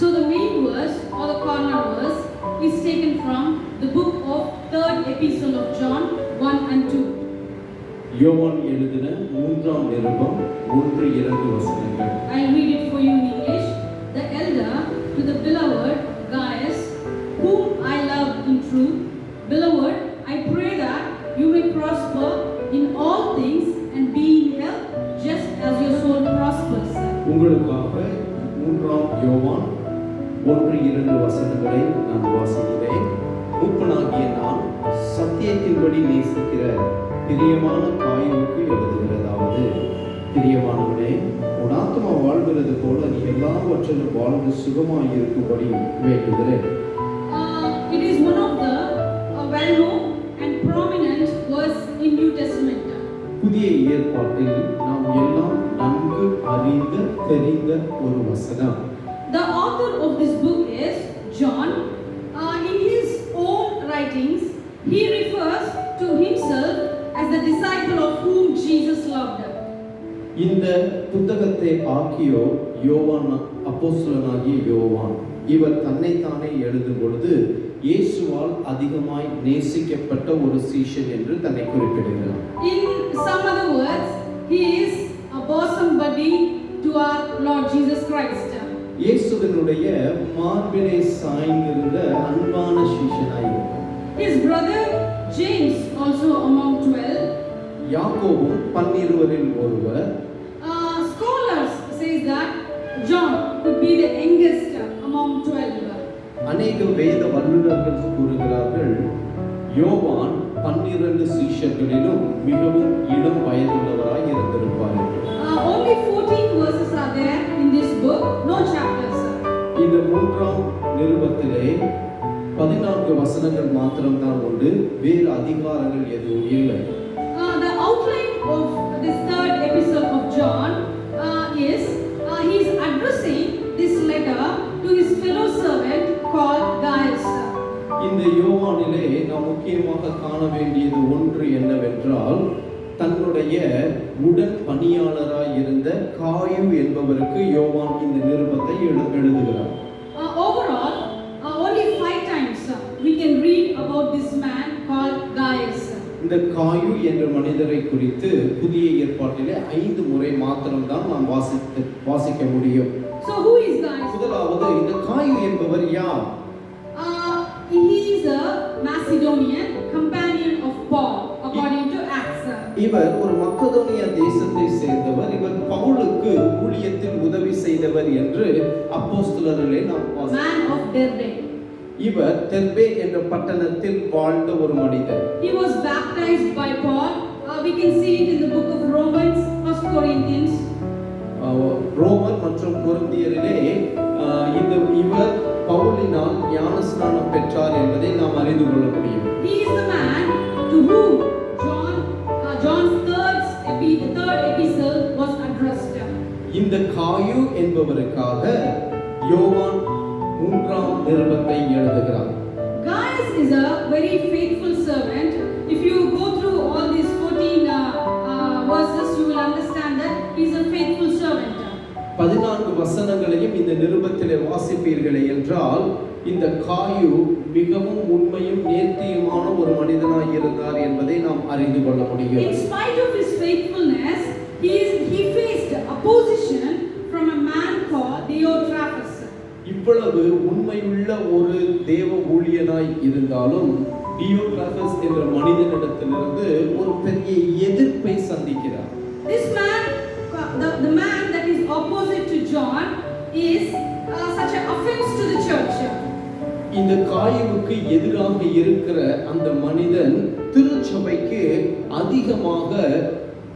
So the main verse or the corner verse is taken from the book of 3rd epistle of John 1 and 2. யோவான் எழுதின 3ஆம் நிருபம் 1-2 வசனங்கள். I'll read it for you in English. The elder to the beloved Gaius, whom I love in truth. Beloved, I pray that you may prosper in all things and be in health just as your soul prospers. உங்களுக்காக 3ஆம் யோவான் 1-2 வசனங்களை நான் வாசிக்கிறேன். மூப்பனாகிய நான் சத்தியத்தின்படி நேசிக்கிற பிரியமான காயுவுக்கு எழுதுகிறதாவது, பிரியமானவனே, உன் ஆத்மா வாழ்கிறது போல நீ எல்லாவற்றிலும் வாழ்ந்து சுகமாய் இருக்கும்படி வேண்டுகிறேன். It is one of the well-known and prominent verse in New Testament. புதிய ஏற்பாட்டில் நாம் எல்லாம் நன்கு அறிந்த தெரிந்த ஒரு வசனம். The author of this book is John. In his own writings, he refers to himself as the disciple of whom Jesus loved. இந்த புத்தகத்தை ஆக்கியோ யோவான், அப்போஸ்தலனாகிய யோவான். இவர் தன்னைத்தானே எழுதும் பொழுது இயேசுவால் அதிகமாய் நேசிக்கப்பட்ட ஒரு சீஷன் என்று தன்னை குறிப்பிடுகிறார். In some other words, he is a bosom buddy to our Lord Jesus Christ. இயேசுவினுடைய மார்பிலே சாய்ந்திருந்த அன்பான சீஷனாயிருந்தார். His brother James also among 12. யாக்கோபும் 12 ஒருவர். Scholars says that John could be the youngest among 12. அநேக வேத வல்லுநர்கள் கூறுகிறார்கள் யோவான் 12 சீஷர்களிலும் மிகவும் இளம் வயதுள்ளவராய் இருந்திருப்பார். Only 14 verses are there in this book, no chapters. இந்த 3ஆம் நிருபத்திலே 14 வசனங்கள் மாத்திரம்தான் உண்டு, வேறு அதிகாரங்கள் எதுவும் இல்லை. The outline of this 3rd epistle of John is he is addressing this letter to his fellow servant called Gaius. இந்த யோவானிலே நாம் முக்கியமாக காண வேண்டியது ஒன்று என்னவென்றால், தன்னுடைய உடன் பணியாளராய் இருந்த காயு என்பவருக்கு யோவான் இந்த நிருபத்தை எழுதுகிறார். Overall, only 5 times we can read about this man called Gaius. இந்த காயு என்ற மனிதரை குறித்து புதிய ஏற்பாட்டிலே 5 முறை மாத்திரம்தான் நாம் வாசிக்க முடியும். So who is Gaius? முதலாவது, இந்த காயு என்பவர் யார்? He is a Macedonian companion of Paul according to Acts. இவர் ஒரு மக்கதோனியா தேசத்தை சேர்ந்தவர். இவர் பவுலுக்கு ஊழியத்தில் உதவி செய்தவர் என்று அப்போஸ்தலரிலே நாம் Man of Derbe. இவர் தெர்பே என்ற பட்டணத்தில் வாழ்ந்த ஒரு மனிதர். He was baptized by Paul. We can see it in the book of Romans, 1 Corinthians. ரோமர் மற்றும் கொரிந்தியரிலே இவர் பவுலினால் ஞானஸ்நானம் பெற்றார் என்பதை நாம் அறிந்து கொள்ள முடியும். He is the man to whom John's third epistle was addressed. இந்த காயு என்பவருக்காக யோவான் 3ஆம் நிருபத்தை எழுதுகிறார். Gaius is a very faithful servant. If you go through all these 14 verses, you will understand that he is a faithful servant. 14 வசனங்களையும் இந்த நிருபத்திலே வாசிப்பீர்களே என்றால், இந்த காயு மிகவும் உண்மையும் நேர்த்தியுமான ஒரு மனிதனாய் இருந்தார் என்பதை நாம் அறிந்து கொள்ள முடியும். In spite of his faithfulness, he faced opposition from a man called Diotrephes. இவ்வளவு உண்மையுள்ள ஒரு தேவ ஊழியனாய் இருந்தாலும் டியோட்ரபஸ் என்ற மனிதனிடத்திலிருந்து ஒரு பெரிய எதிர்ப்பை சந்திக்கிறார். This man, the man that is opposite to John, is such an offense to the church. இந்த காயுவுக்கு எதிராக இருக்கிற அந்த மனிதன் திருச்சபைக்கு அதிகமாக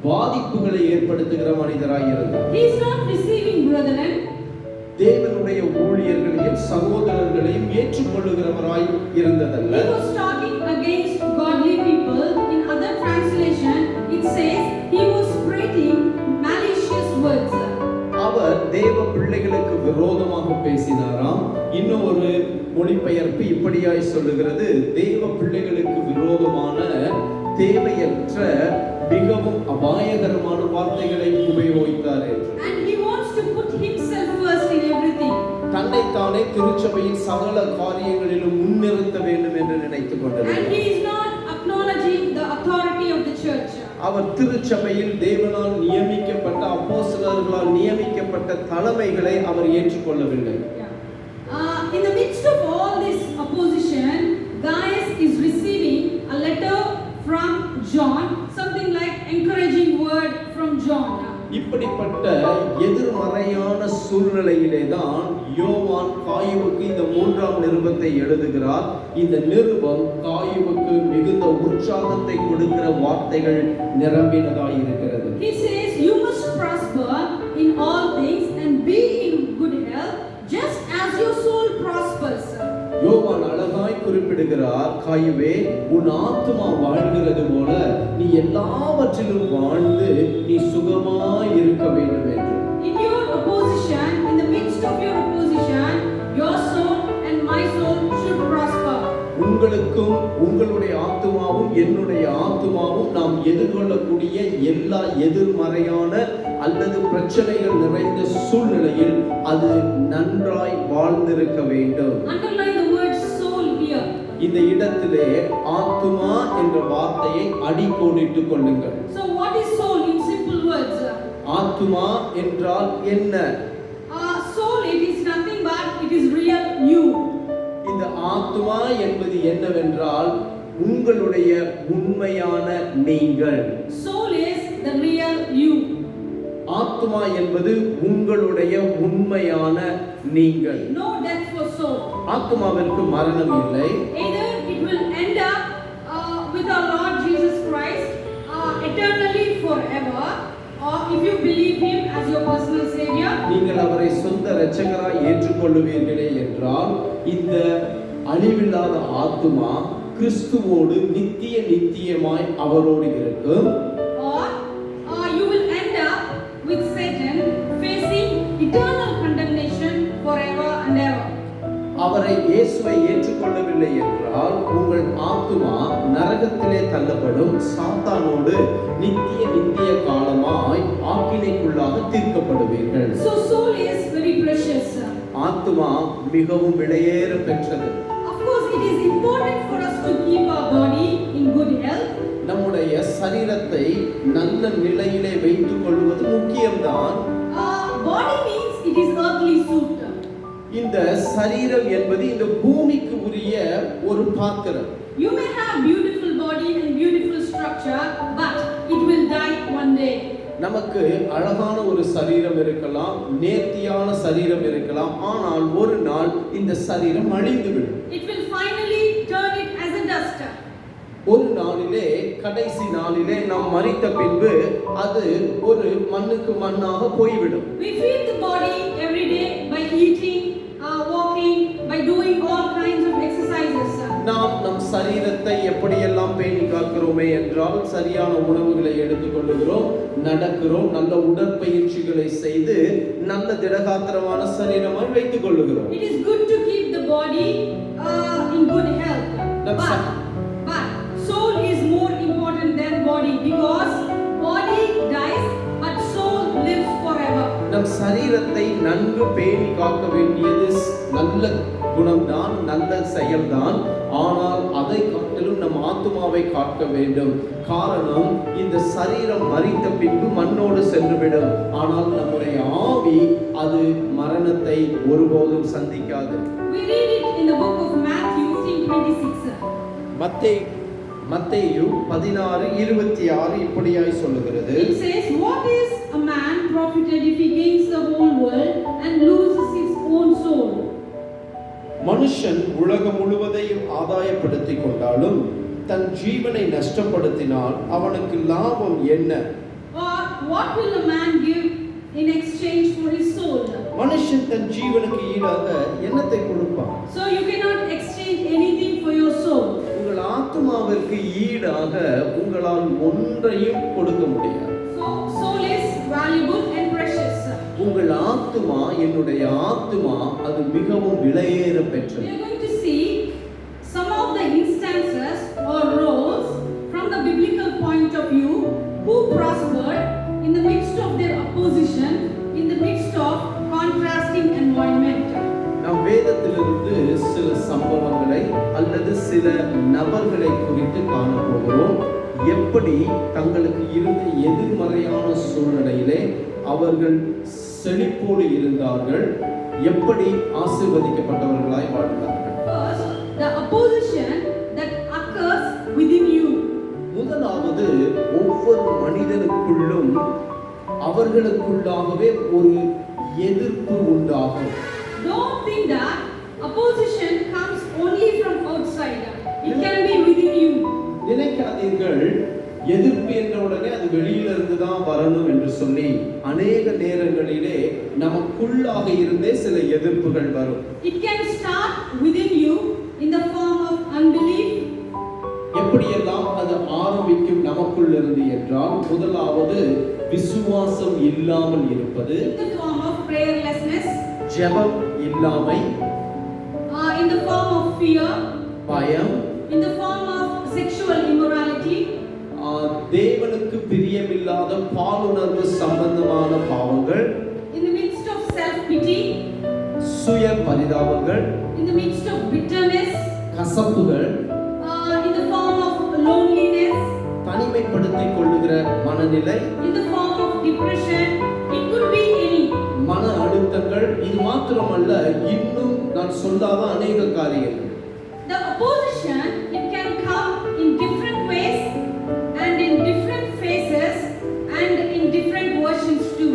பாதிப்புகளை ஏற்படுத்துகிற மனிதராய் இருந்தார். He is not receiving brethren. தேவனுடைய ஊழியர்களையும் சகோதரர்களையும் ஏற்றுக்கொள்ளுகிறவராய் இருந்ததல்ல. He was talking against godly people. In other translation, it says he was spreading malicious words. அவர் தேவ பிள்ளைகளுக்கு விரோதமாக பேசினாராம். இன்னொரு மொழிபெயர்ப்பு இப்படியாய் சொல்லுகிறது, தேவ பிள்ளைகளுக்கு விரோதமான தேவையற்ற மிகவும் அபாயகரமான வார்த்தைகளை உபயோகித்தார் என்று. And he wants to put himself first in everything. தன்னைத்தானே திருச்சபையின் சகல காரியங்களிலும் முன்னிறுத்த வேண்டும் என்று நினைத்துக் And கொண்டிருக்கிறார். he is not acknowledging the authority of the church. அவர் திருச்சபையில் தேவனால் நியமிக்கப்பட்ட அப்போஸ்தலர்களால் நியமிக்கப்பட்ட தலைமைகளை அவர் ஏற்றுக்கொள்ளவில்லை. In the midst of all this opposition, Gaius is receiving a letter from John, something like encouraging word from John. இப்படிப்பட்ட எதிர்மறையான சூழ்நிலையிலே தான் யோவான் காயுவுக்கு இந்த 3ஆம் நிருபத்தை எழுதுகிறார். இந்த நிருபம் காயுவுக்கு மிகுந்த உற்சாகத்தை கொடுக்கிற வார்த்தைகள் நிரம்பினதாய் இருக்கிறது. He says, you must prosper in all things and be in good health, just as your soul prospers. யோவான் அழகாய் குறிப்பிடுகிறார், காயுவே, உன் ஆத்துமா வாழ்கிறது போல நீ எல்லாவற்றிலும் வாழ்ந்து நீ சுகமாய் இருக்க வேண்டும் என்று. In your opposition, in the midst of your opposition, your soul and my soul should prosper. உங்களுக்கும் உங்களுடைய ஆத்துமாவும் என்னுடைய ஆத்துமாவும் நாம் எதிர்கொள்ளக்கூடிய எல்லா எதிர்மறையான அல்லது பிரச்சனைகள் நிறைந்த சூழ்நிலையில் அது நன்றாய் வாழ்ந்திருக்க வேண்டும். Underline the word soul here. இந்த இடத்திலே ஆத்துமா என்ற வார்த்தையை அடிக்கோடிட்டுக் கொள்ளுங்கள். So what is soul in simple words? ஆத்துமா என்றால் என்ன? Soul, it is nothing but it is real you. இந்த ஆத்துமா என்பது என்னவென்றால் உங்களுடைய உண்மையான நீங்கள். Soul is the real you. ஆத்துமா என்பது உங்களுடைய உண்மையான நீங்கள். No death for soul. ஆத்துமாவிற்கு மரணம் இல்லை. Either it will end up with our Lord Jesus Christ eternally forever, or if you believe him as your personal savior, நீங்கள் அவரை சொந்த இரட்சகராய் ஏற்றுக்கொள்ளுவீர்களே என்றால் இந்த அழிவில்லாத ஆத்துமா கிறிஸ்துவோடு நித்தியமாய் அவரோடு இருக்கும். or you will end up with Satan facing eternal condemnation forever and ever. அவரை இயேசுவை ஏற்றுக்கொள்ளவில்லை என்றால் உங்கள் ஆத்துமா நரகத்திலே தள்ளப்படும், சாத்தானோடு நித்திய காலமாய் ஆக்கினைக்குள்ளாக தீர்க்கப்படுவீர்கள். So soul is very precious. ஆத்துமா மிகவும் விலையேற பெற்றது. Of course, it is important for us to keep our body in good health. நம்முடைய சரீரத்தை நல்ல நிலையிலே வைத்துக் கொள்வது முக்கியம்தான். Body means it is earthly suit. இந்த சரீரம் என்பது இந்த பூமிக்கு உரிய ஒரு பாத்திரம். You may have beautiful body and beautiful structure, but it will die one day. நமக்கு அழகான ஒரு சரீரம் இருக்கலாம், நேர்த்தியான சரீரம் இருக்கலாம், ஆனால் ஒரு நாள் இந்த சரீரம் அழிந்துவிடும். It will finally turn it as a dust. ஒரு நாளிலே, கடைசி நாளிலே நாம் மரித்த பின்பு அது ஒரு மண்ணுக்கு மண்ணாக போய்விடும். We feed the body every day by eating, walking, by doing all kinds of exercises. நாம் நம் சரீரத்தை எப்படியெல்லாம் பேணி காக்கிறோமே என்றால் சரியான உணவுகளை எடுத்துக்கொள்ளுகிறோம், நடக்கிறோம், நல்ல உடற்பயிற்சிகளை செய்து நல்ல திடகாத்திரமான சரீரமாய் வைத்துக் கொள்ளுகிறோம். It is good to keep the body in good health. But soul is more important than body, because body dies but soul lives forever. நம் சரீரத்தை நன்கு பேணி காக்க வேண்டியது நல்ல குணம்தான், நல்ல செயல்தான். ஆனால் அதை காட்டிலும் நம் ஆத்துமாவை காக்க வேண்டும். காரணம், இந்த சரீரம் மரித்த பின்பு மண்ணோடு சென்றுவிடும், ஆனால் நம்முடைய ஆவி அது மரணத்தை ஒருபோதும் சந்திக்காது. We read it in the book of Matthew 16:26. மத்தேயு 16:26 இப்படியாய் சொல்லுகிறது. It says, what is a man profited if he gains the whole world and loses his own soul? மனுஷன் உலகம் முழுவதையும் ஆதாயப்படுத்திக் கொண்டாலும் தன் ஜீவனை நஷ்டப்படுத்தினால் அவனுக்கு லாபம் என்ன? Or what will a man give in exchange for his soul? மனுஷன் தன் ஜீவனுக்கு ஈடாக என்னத்தை கொடுப்பான்? So you cannot exchange anything for your soul. உங்கள் ஆத்துமாவிற்கு ஈடாக உங்களால் ஒன்றையும் கொடுக்க முடியாது. So soul is valuable and precious. உங்கள் ஆத்துமா, என்னுடைய ஆத்துமா, அது மிகவும் விலையேற பெற்றது. We are going to see some of the instances or roles from the biblical point of view who prospered in the midst of their opposition, in the midst of contrasting environment. வேதத்திலிருந்து சில சம்பவங்களை அல்லது சில நபர்களை குறித்து காணப்போகிறோம். எப்படி தங்களுக்கு இருந்த எதிர்மறையான சூழ்நிலையிலே அவர்கள் செழிப்போடு இருந்தார்கள், எப்படி ஆசீர்வதிக்கப்பட்டவர்களாய் வாழ்ந்தார்கள். First, the opposition that occurs within you. முதலாவது, ஒவ்வொரு மனிதனுக்குள்ளும் அவர்களுக்குள்ளாகவே ஒரு எதிர்ப்பு உண்டாகும். Don't think that opposition comes only from outside. It can be within you. நினைக்காதீர்கள் எதிர்ப்பு என்ற உடனே அது வெளியிலிருந்து தான் வரணும் என்று சொல்லி. அநேக நேரங்களிலே நமக்குள்ளாக இருந்தே சில எதிர்ப்புகள் வரும். It can start within you in the form of unbelief. எப்படியெல்லாம் அது ஆரம்பிக்கும் நமக்குள் இருந்து என்றால், முதலாவது விசுவாசம் இல்லாமல் இருப்பது, In the form of prayerlessness. ஜெபம் இல்லாமை, In the form of fear. பயம், In the form of sexual immorality. தேவனுக்கு பிரியமில்லாத பாலுணர்வு சம்பந்தமான பாவங்கள், In the midst of self-pity. சுய பரிதாபங்கள், In the midst of bitterness. கசப்புகள், In the form of loneliness. தனிமைப்படுத்திக் கொள்ளுகிற மனநிலை, In the form of depression. It could be any. மன அழுத்தங்கள். இது மாத்திரமல்ல, இன்னும் நான் சொல்லாத அநேக காரியங்கள். The opposition, it can come in different ways and in different phases and in different versions too.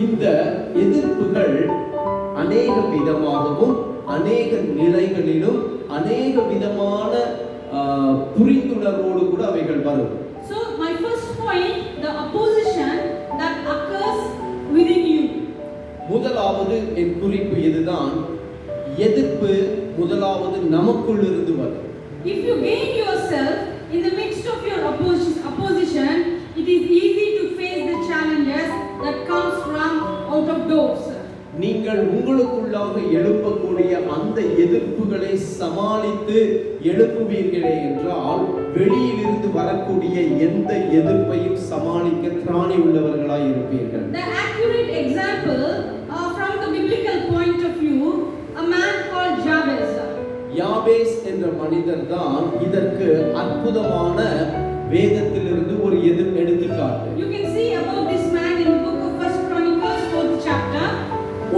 இந்த எதிர்ப்புகள் அநேக விதமாகவும் அநேக நிலைகளிலும் அநேக விதமான புரிந்துணர்வோடு கூட அவைகள் வரும். So my first point, the opposition that occurs within you. முதலாவது என் குறிப்பு இதுதான், எதிர்ப்பு முதலாவது நமக்குள் இருந்து வரும். If you gain yourself in the midst of your opposition, it is easy to face the challenges that comes from out of doors. நீங்கள் உங்களுக்குள்ளாக எழுப்பக்கூடிய அந்த எதிர்ப்புகளை சமாளித்து எழுப்புவீர்களே என்றால், வெளியிலிருந்து வரக்கூடிய எந்த எதிர்ப்பையும் சமாளிக்க திராணி உள்ளவர்களாய் இருப்பீர்கள். The accurate example from the biblical point of view, a man called Jabez. யாபேஸ் என்ற மனிதர் தான் இதற்கு அற்புதமான வேதத்திலிருந்து ஒரு எடுத்துக்காட்டு. You can see about this man in the book of 1 Chronicles 4th chapter.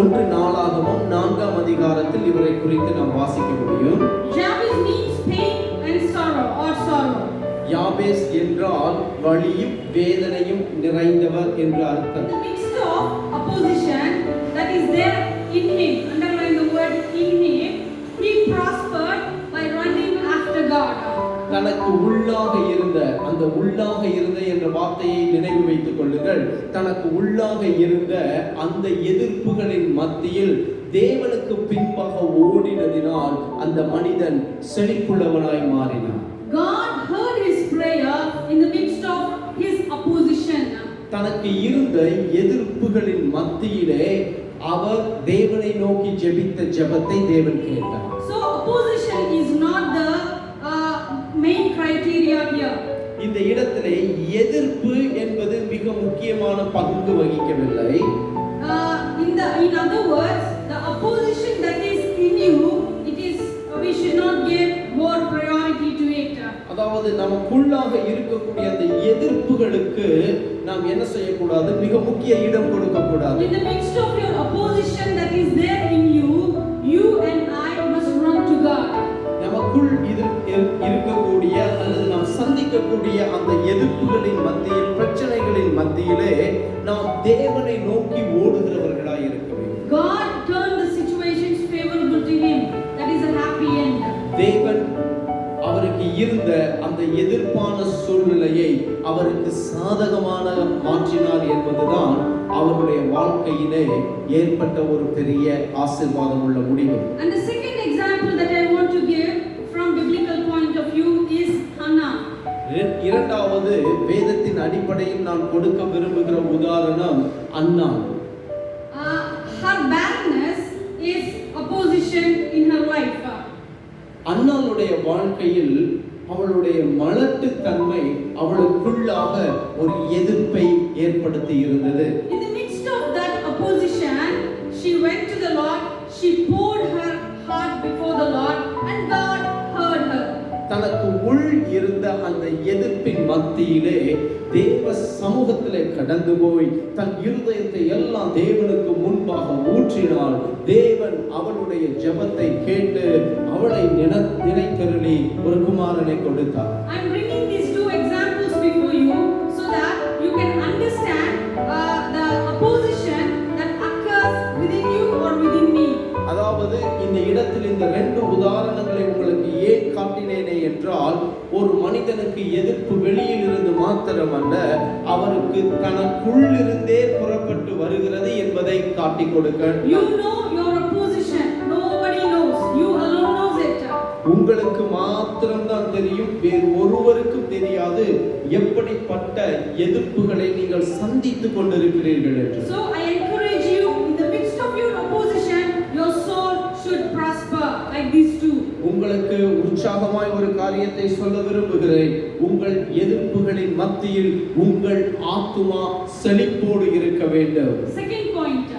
1 நாளாகமம் 4ஆம் அதிகாரத்தில் இவரை குறித்து நாம் வாசிக்க முடியும். Jabez means pain and sorrow or sorrow. யாபேஸ் என்றால் வலியும் வேதனையும் நிறைந்தவர் என்று In அர்த்தம். the midst of opposition that is there in him, underline the word in him, he prospered by running after God. தனக்கு உள்ளாக இருந்த, அந்த உள்ளாக இருந்த என்ற வார்த்தையை நினைவு வைத்துக் கொள்ளுங்கள். தனக்கு உள்ளாக இருந்த அந்த எதிர்ப்புகளின் மத்தியில் தேவனுக்கு பின்பாக ஓடினதினால் அந்த மனிதன் செழிப்புள்ளவனாய் மாறினான். God heard his prayer in the midst of his opposition. தனக்கு இருந்த எதிர்ப்புகளின் மத்தியிலே அவர் தேவனை நோக்கி ஜெபித்த ஜெபத்தை தேவன் கேட்டார். So opposition is not the main criteria here. இந்த இடத்திலே எதிர்ப்பு என்பது மிக முக்கியமான பங்கு வகிக்கவில்லை. In other words, the opposition that is in you, it is we should not give more priority to it. அதாவது நமக்குள்ளாக இருக்கக்கூடிய அந்த எதிர்ப்புகளுக்கு நாம் என்ன செய்யக்கூடாது? மிக முக்கிய இடம் கொடுக்க கூடாது. In the midst of your opposition that is there in you, you and I must run to God. நமக்குள் இருக்கக்கூடிய அல்லது நாம் சந்திக்கக்கூடிய அந்த எதிர்ப்புகளின் மத்தியில், பிரச்சனைகளின் மத்தியிலே நாம் தேவனை நோக்கி ஓடுகிறவர்களாய் இருக்க வேண்டும். God turned the situations favorable to him. That is a happy end. தேவன் அவருக்கு இருந்த அந்த எதிர்ப்பான சூழ்நிலையை அவருக்கு சாதகமான மாற்றினார் என்பதுதான் அவருடைய வாழ்க்கையிலே ஏற்பட்ட ஒரு பெரிய ஆசீர்வாதம் உள்ள முடிவு. And the second example that I want to give from biblical point of view is Hannah. இரண்டாவது வேதத்தின் அடிப்படையில் நான் கொடுக்க விரும்புகிற உதாரணம் அன்னா. Her barrenness is opposition in her life. அன்னாளுடைய வாழ்க்கையில் அவளுடைய மலட்டுத்தன்மை அவளுக்குள்ளாக ஒரு எதிர்ப்பை ஏற்படுத்தி இருந்தது. In the midst of that opposition, she went to the Lord. She poured her heart உள் இருந்த அந்த எதிர்ப்பின் மத்தியிலே தேவ சமூகத்திலே கடந்து போய் தன் இருதயத்தை எல்லாம் தேவனுக்கு முன்பாக ஊற்றினாள். தேவன் அவளுடைய ஜெபத்தை கேட்டு அவளை நினைத்தருளி ஒரு குமாரனை கொடுத்தார். I'm bringing these two examples before you so that you can understand the opposition that occurs within you or within me. அதாவது இந்த இடத்தில் இந்த ரெண்டு உதாரணங்களை உங்களுக்கு ஏன் காட்டினேனே என்றால், ஒரு மனிதனுக்கு எதிர்ப்பு வெளியில் இருந்து மாத்திரமல்ல, அவருக்கு தனக்குள்ளிருந்தே புறப்பட்டு வருகிறது என்பதை காட்டி கொடுக்க. You know your opposition, nobody knows, you alone knows it. உங்களுக்கு மாத்திரம்தான் தெரியும், வேறு ஒருவருக்கும் தெரியாது எப்படிப்பட்ட எதிர்ப்புகளை நீங்கள் சந்தித்துக் கொண்டிருக்கிறீர்கள் என்று. So I encourage you, in the midst of your opposition, your soul should prosper like these two. உங்களுக்கு உற்சாகமாய் ஒரு காரியத்தை சொல்ல விரும்புகிறேன். உங்கள் எதிர்ப்புகளின் மத்தியில் உங்கள் ஆத்துமா செழிப்போடு இருக்க வேண்டும். Second point.